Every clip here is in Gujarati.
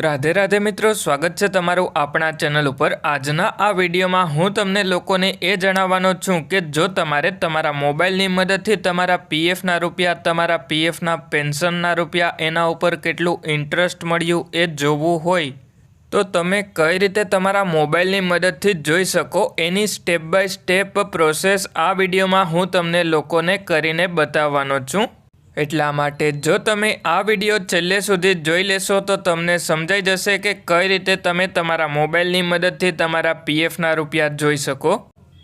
राधे राधे मित्रों, स्वागत है तमारू अपना चैनल पर। आजना आ विडियो में हूँ तमने लोकोने ए जणाववानो छूं कि जो तमारे तमारा मोबाइल मददथी तमारा पीएफ ना रुपया, तमारा पीएफ ना पेन्शन ना रुपया एना उपर केटलू इंटरेस्ट मळ्युं ए जोवुं होय तो तमे कई रीते तमारा मोबाइल मददथी जोई शको एनी स्टेप बाय स्टेप प्रोसेस आ विडियो में हूँ तमने लोकोने करीने बताववानो छूं। એટલા માટે જો તમે આ વિડિયો છેલ્લે સુધી જોઈ લેશો તો તમને સમજાઈ જશે કે કઈ રીતે તમે તમારા મોબાઈલની મદદથી તમારા પીએફના રૂપિયા જોઈ શકો।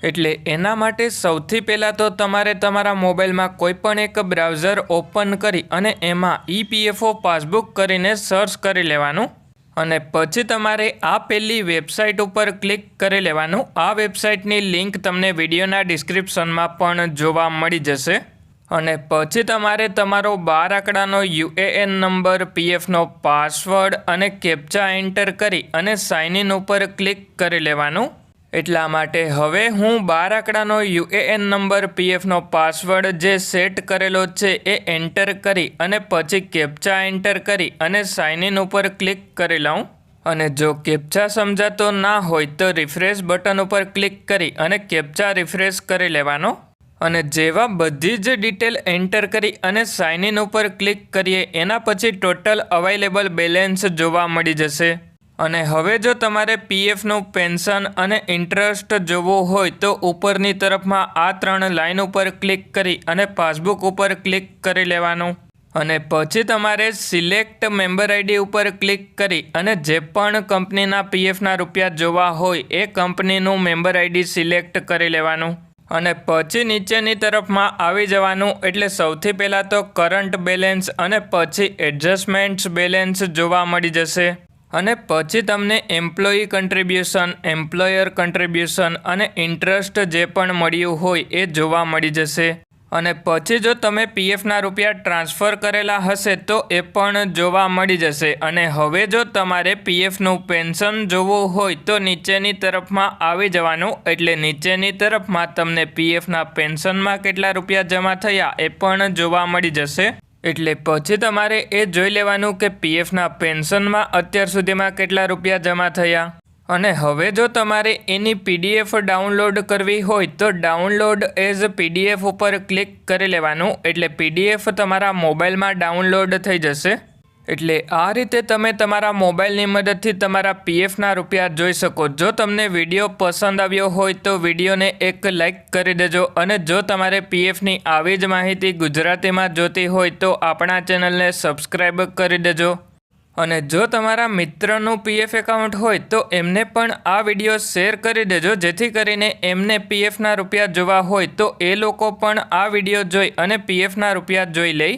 એટલે એના માટે સૌથી પહેલાં તો તમારે તમારા મોબાઈલમાં કોઈપણ એક બ્રાઉઝર ઓપન કરી અને એમાં ઈપીએફઓ પાસબુક કરીને સર્ચ કરી લેવાનું અને પછી તમારે આ પહેલી વેબસાઇટ ઉપર ક્લિક કરી લેવાનું। આ વેબસાઇટની લિંક તમને વિડિયોના ડિસ્ક્રિપ્શનમાં પણ જોવા મળી જશે। અને પછી તમારે તમારો 12 આંકડાનો યુએએન નંબર, પીએફનો પાસવર્ડ અને કેપ્ચા એન્ટર કરી અને સાઇન ઇન ઉપર ક્લિક કરી લેવાનું। એટલા માટે હવે હું 12 આંકડાનો યુએએન નંબર, પીએફનો પાસવર્ડ જે સેટ કરેલો છે એ એન્ટર કરી અને પછી કેપ્ચા એન્ટર કરી અને સાઇન ઇન ઉપર ક્લિક કરી લઉં। અને જો કેપ્ચા સમજાતો ના હોય તો રિફ્રેશ બટન ઉપર ક્લિક કરી અને કેપ્ચા રિફ્રેશ કરી લેવાનો। અને જેવા બધી જ ડિટેલ એન્ટર કરી અને સાઇન ઇન ઉપર ક્લિક કરીએ એના પછી ટોટલ અવેલેબલ બેલેન્સ જોવા મળી જશે। અને હવે જો તમારે પીએફનું પેન્શન અને ઇન્ટરેસ્ટ જોવું હોય તો ઉપરની તરફમાં આ 3 લાઇન ઉપર ક્લિક કરી અને પાસબુક ઉપર ક્લિક કરી લેવાનું। અને પછી તમારે સિલેક્ટ મેમ્બર આઈડી ઉપર ક્લિક કરી અને જે પણ કંપનીના પીએફના રૂપિયા જોવા હોય એ કંપનીનું મેમ્બર આઈડી સિલેક્ટ કરી લેવાનું। અને પછી નીચેની તરફમાં આવી જવાનું। એટલે સૌથી પહેલાં તો કરંટ બેલેન્સ અને પછી એડજસ્ટમેન્ટ્સ બેલેન્સ જોવા મળી જશે। અને પછી તમને એમ્પ્લોયી કન્ટ્રીબ્યુશન, એમ્પ્લોયર કન્ટ્રીબ્યુશન અને ઇન્ટરેસ્ટ જે પણ મળ્યું હોય એ જોવા મળી જશે। અને પછી જો તમે પીએફના રૂપિયા ટ્રાન્સફર કરેલા હશે તો એ પણ જોવા મળી જશે। અને હવે જો તમારે પીએફનું પેન્શન જોવું હોય તો નીચેની તરફમાં આવી જવાનું। એટલે નીચેની તરફમાં તમને પીએફના પેન્શનમાં કેટલા રૂપિયા જમા થયા એ પણ જોવા મળી જશે। એટલે પછી તમારે એ જોઈ લેવાનું કે પીએફના પેન્શનમાં અત્યાર સુધીમાં કેટલા રૂપિયા જમા થયા। અને હવે જો તમારે એની પીડીએફ ડાઉનલોડ કરવી હોય તો ડાઉનલોડ એઝ પીડીએફ ઉપર ક્લિક કરી લેવાનું। એટલે પીડીએફ તમારા મોબાઈલમાં ડાઉનલોડ થઈ જશે। એટલે આ રીતે તમે તમારા મોબાઈલની મદદથી તમારા પીએફના રૂપિયા જોઈ શકો। જો તમને વિડીયો પસંદ આવ્યો હોય તો વિડીયોને એક લાઇક કરી દેજો। અને જો તમારે પીએફની આવી જ માહિતી ગુજરાતીમાં જોતી હોય તો આપણા ચેનલને સબસ્ક્રાઈબ કરી દેજો। અને જો તમારા મિત્રનું પીએફ એકાઉન્ટ હોય તો એમને પણ આ વિડીયો શેર કરી દેજો જેથી કરીને એમને પીએફના રૂપિયા જોવા હોય તો એ લોકો પણ આ વિડીયો જોઈ અને પીએફના રૂપિયા જોઈ લે।